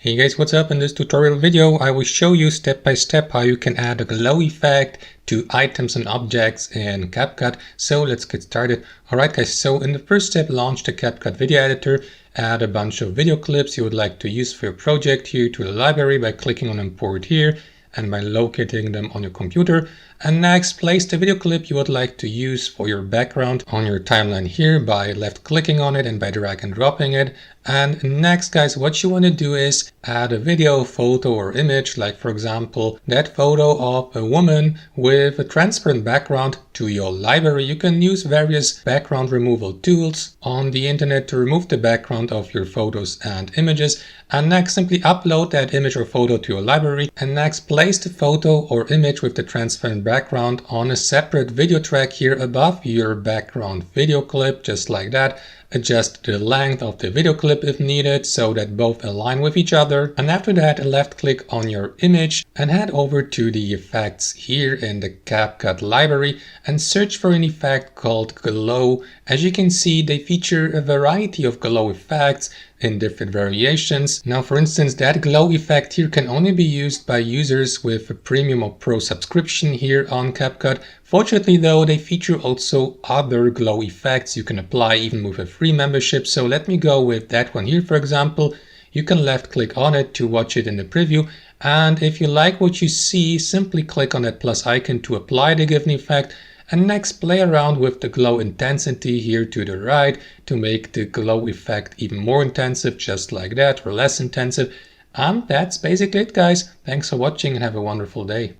Hey guys, what's up? In this tutorial video I will show you step by step how you can add a glow effect to items and objects in CapCut. So let's get started. Alright guys, so in the first step, launch the CapCut Video Editor. Add a bunch of video clips you would like to use for your project here to the library by clicking on import here and by locating them on your computer. And next, place the video clip you would like to use for your background on your timeline here by left clicking on it and by drag and dropping it. And next guys, what you want to do is add a video, photo or image, like for example that photo of a woman with a transparent background to your library. You can use various background removal tools on the internet to remove the background of your photos and images. And next, simply upload that image or photo to your library. And next, place the photo or image with the transparent background on a separate video track here above your background video clip, just like that. Adjust the length of the video clip if needed so that both align with each other. And after that, left click on your image and head over to the effects here in the CapCut library and search for an effect called glow. As you can see, they feature a variety of glow effects in different variations. Now, for instance, that glow effect here can only be used by users with a premium or pro subscription here on CapCut. Fortunately though, they feature also other glow effects you can apply even with a free membership. So let me go with that one here, for example. You can left click on it to watch it in the preview. And if you like what you see, simply click on that plus icon to apply the given effect. And next, play around with the glow intensity here to the right to make the glow effect even more intensive, just like that, or less intensive. And that's basically it guys. Thanks for watching and have a wonderful day.